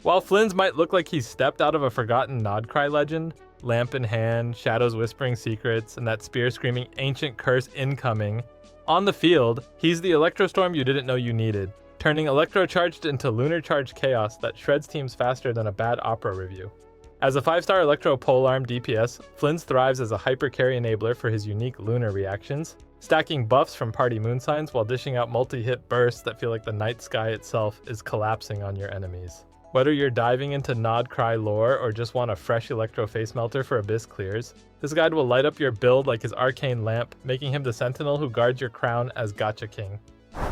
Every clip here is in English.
While Flins might look like he's stepped out of a forgotten Nod-Krai legend, lamp in hand, shadows whispering secrets, and that spear screaming ancient curse incoming, on the field, he's the Electrostorm you didn't know you needed, turning Electro-Charged into Lunar-Charged chaos that shreds teams faster than a bad opera review. As a 5-star Electro Polearm DPS, Flins thrives as a hyper carry enabler for his unique lunar reactions, stacking buffs from party moon signs while dishing out multi-hit bursts that feel like the night sky itself is collapsing on your enemies. Whether you're diving into Nod-Krai lore or just want a fresh Electro face melter for Abyss clears, this guide will light up your build like his arcane lamp, making him the sentinel who guards your crown as Gacha King.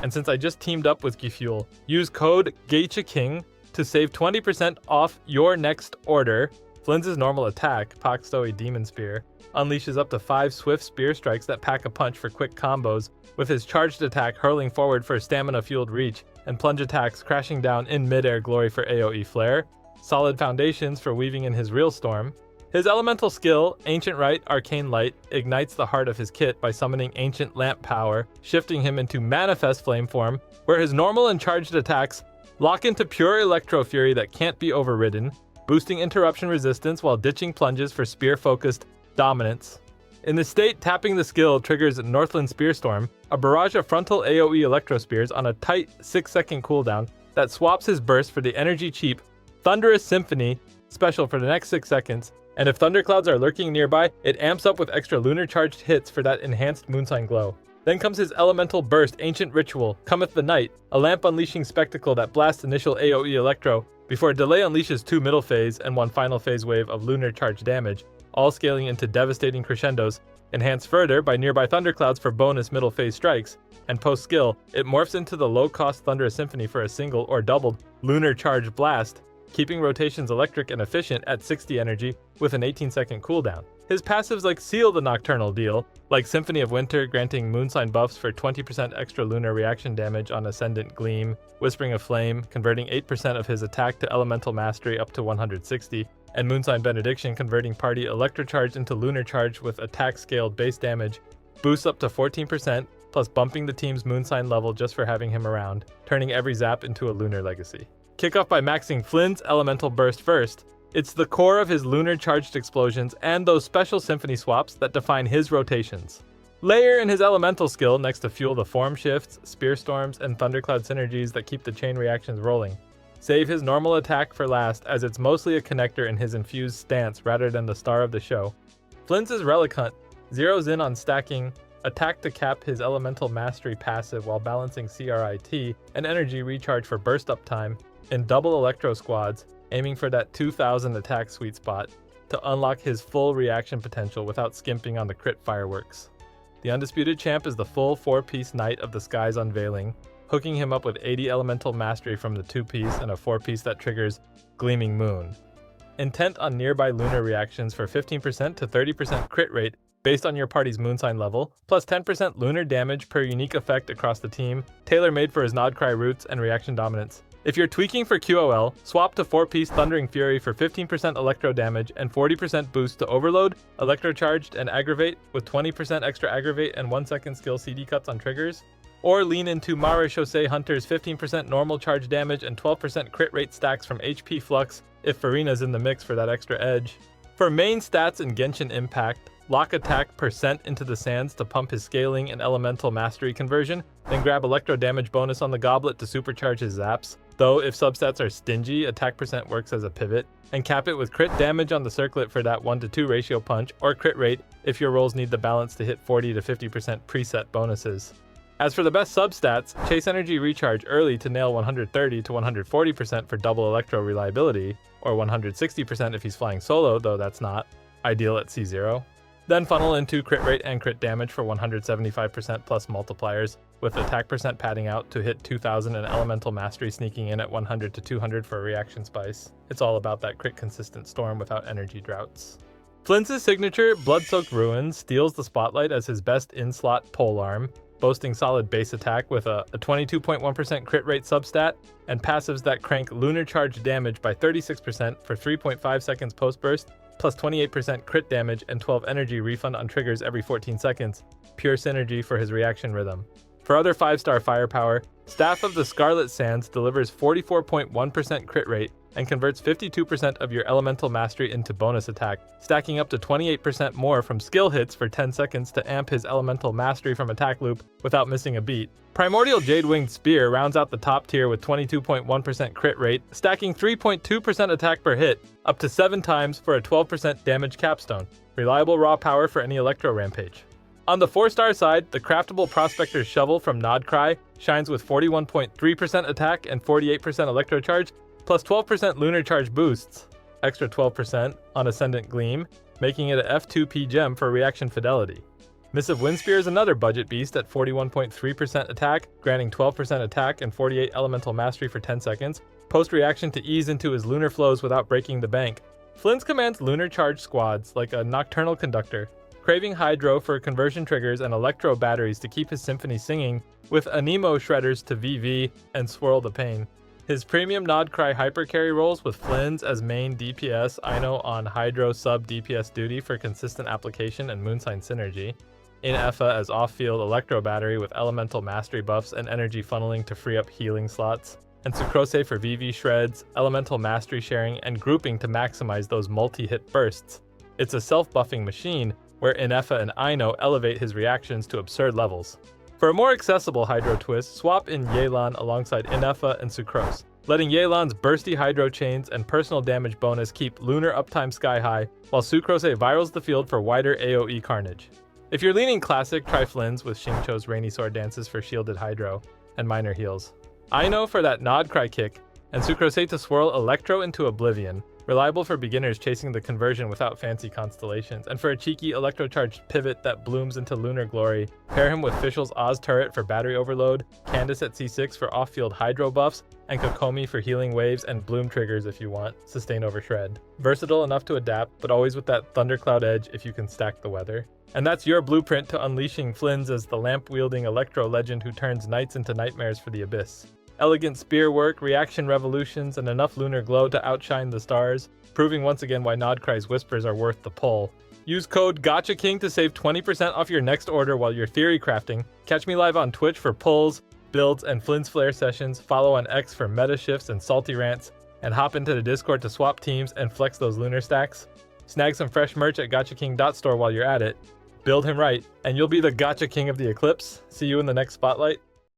And since I just teamed up with Gifuel, use code GACHAKING to save 20% off your next order. Flins' normal attack, Pak Stoi Demon Spear, unleashes up to 5 swift spear strikes that pack a punch for quick combos, with his charged attack hurling forward for stamina-fueled reach, and plunge attacks crashing down in mid-air glory for AoE flare, solid foundations for weaving in his real storm. His elemental skill, Ancient Rite Arcane Light, ignites the heart of his kit by summoning Ancient Lamp power, shifting him into Manifest Flame form, where his normal and charged attacks lock into pure Electro Fury that can't be overridden, boosting interruption resistance while ditching plunges for spear-focused dominance. In this state, tapping the skill triggers Northland Spearstorm, a barrage of frontal AoE Electro Spears on a tight 6-second cooldown that swaps his burst for the energy-cheap Thunderous Symphony special for the next 6 seconds, and if thunderclouds are lurking nearby, it amps up with extra lunar-charged hits for that enhanced moonsign glow. Then comes his elemental burst Ancient Ritual, Cometh the Night, a lamp unleashing spectacle that blasts initial AoE Electro, before Delay unleashes 2 middle phase and 1 final phase wave of lunar-charged damage, all scaling into devastating crescendos, enhanced further by nearby thunderclouds for bonus middle phase strikes, and post-skill, it morphs into the low-cost Thunderous Symphony for a single or doubled lunar-charged blast, keeping rotations electric and efficient at 60 energy with an 18-second cooldown. His passives seal the Nocturnal deal, like Symphony of Winter granting moonsign buffs for 20% extra lunar reaction damage on Ascendant Gleam, Whispering of Flame converting 8% of his attack to Elemental Mastery up to 160, and Moonsign Benediction converting party Electrocharge into Lunar Charge with attack scaled base damage, boosts up to 14%, plus bumping the team's Moonsign level just for having him around, turning every zap into a Lunar Legacy. Kick off by maxing Flins' Elemental Burst first. It's the core of his Lunar Charged explosions and those special Symphony swaps that define his rotations. Layer in his Elemental skill next to fuel the form shifts, spear storms, and thundercloud synergies that keep the chain reactions rolling. Save his normal attack for last, as it's mostly a connector in his infused stance rather than the star of the show. Flins' Relic Hunt zeroes in on stacking attack to cap his Elemental Mastery passive while balancing CRIT and energy recharge for burst uptime in double Electro squads, aiming for that 2000 attack sweet spot to unlock his full reaction potential without skimping on the crit fireworks. The undisputed champ is the full 4-piece Knight of the Sky's Unveiling, hooking him up with 80 Elemental Mastery from the 2-piece and a 4-piece that triggers Gleaming Moon. Intent on nearby lunar reactions for 15% to 30% crit rate based on your party's moonsign level, plus 10% lunar damage per unique effect across the team, tailor-made for his Nod-Krai roots and reaction dominance. If you're tweaking for QOL, swap to 4-piece Thundering Fury for 15% electro damage and 40% boost to Overload, Electro-Charged, and Aggravate with 20% extra Aggravate and 1-second skill CD cuts on triggers. Or lean into Mara Shosei Hunter's 15% normal charge damage and 12% crit rate stacks from HP Flux if Farina's in the mix for that extra edge. For main stats in Genshin Impact, lock attack percent into the sands to pump his scaling and elemental mastery conversion, then grab electro damage bonus on the goblet to supercharge his zaps. Though if substats are stingy, attack percent works as a pivot, and cap it with crit damage on the circlet for that 1-to-2 ratio punch, or crit rate if your rolls need the balance to hit 40 to 50% preset bonuses. As for the best substats, chase energy recharge early to nail 130 to 140% for double electro reliability, or 160% if he's flying solo, though that's not ideal at C0. Then funnel into crit rate and crit damage for 175% plus multipliers, with attack percent padding out to hit 2000 and elemental mastery sneaking in at 100 to 200 for a reaction spice. It's all about that crit consistent storm without energy droughts. Flins' signature, Blood-Soaked Ruins, steals the spotlight as his best in-slot polearm, boasting solid base attack with a 22.1% crit rate substat, and passives that crank lunar charge damage by 36% for 3.5 seconds post-burst, plus 28% crit damage and 12 energy refund on triggers every 14 seconds, pure synergy for his reaction rhythm. For other 5-star firepower, Staff of the Scarlet Sands delivers 44.1% crit rate and converts 52% of your elemental mastery into bonus attack, stacking up to 28% more from skill hits for 10 seconds to amp his elemental mastery from attack loop without missing a beat. Primordial Jade-Winged Spear rounds out the top tier with 22.1% crit rate, stacking 3.2% attack per hit, up to 7 times for a 12% damage capstone. Reliable raw power for any Electro Rampage. On the 4-star side, the craftable Prospector's Shovel from Nod-Krai shines with 41.3% attack and 48% Electro Charge, plus 12% Lunar-Charged boosts, extra 12% on Ascendant Gleam, making it a F2P gem for reaction fidelity. Missive Windspear is another budget beast at 41.3% attack, granting 12% attack and 48 elemental mastery for 10 seconds, post-reaction to ease into his lunar flows without breaking the bank. Flins commands Lunar-Charged squads like a Nocturnal Conductor, craving Hydro for conversion triggers and Electro batteries to keep his symphony singing, with Anemo Shredders to VV and Swirl the Pain. His premium Nod-Krai hypercarry rolls with Flins as main DPS, Ino on Hydro sub DPS duty for consistent application and Moonsign synergy, Ineffa as off-field Electro battery with elemental mastery buffs and energy funneling to free up healing slots, and Sucrose for VV shreds, elemental mastery sharing, and grouping to maximize those multi-hit bursts. It's a self-buffing machine where Ineffa and Ino elevate his reactions to absurd levels. For a more accessible Hydro twist, swap in Yelan alongside Ineffa and Sucrose, letting Yelan's bursty Hydro chains and personal damage bonus keep Lunar uptime sky high, while Sucrose virals the field for wider AoE carnage. If you're leaning classic, try Flins with Xingqiu's Rainy Sword dances for shielded Hydro and minor heals. Ino for that Nod-Krai kick, and Sucrose to swirl Electro into oblivion, reliable for beginners chasing the conversion without fancy constellations, and for a cheeky Electro-Charged pivot that blooms into lunar glory, pair him with Fischl's Oz turret for battery overload, Candace at C6 for off-field Hydro buffs, and Kokomi for healing waves and bloom triggers if you want, sustain over shred. Versatile enough to adapt, but always with that thundercloud edge if you can stack the weather. And that's your blueprint to unleashing Flins as the lamp-wielding Electro legend who turns nights into nightmares for the Abyss. Elegant spear work, reaction revolutions, and enough lunar glow to outshine the stars, proving once again why Nod-Krai's whispers are worth the pull. Use code GACHAKING to save 20% off your next order while you're theory crafting. Catch me live on Twitch for pulls, builds, and Flins Flare sessions, follow on X for meta shifts and salty rants, and hop into the Discord to swap teams and flex those lunar stacks. Snag some fresh merch at gachaking.store while you're at it. Build him right, and you'll be the Gacha King of the Eclipse. See you in the next spotlight.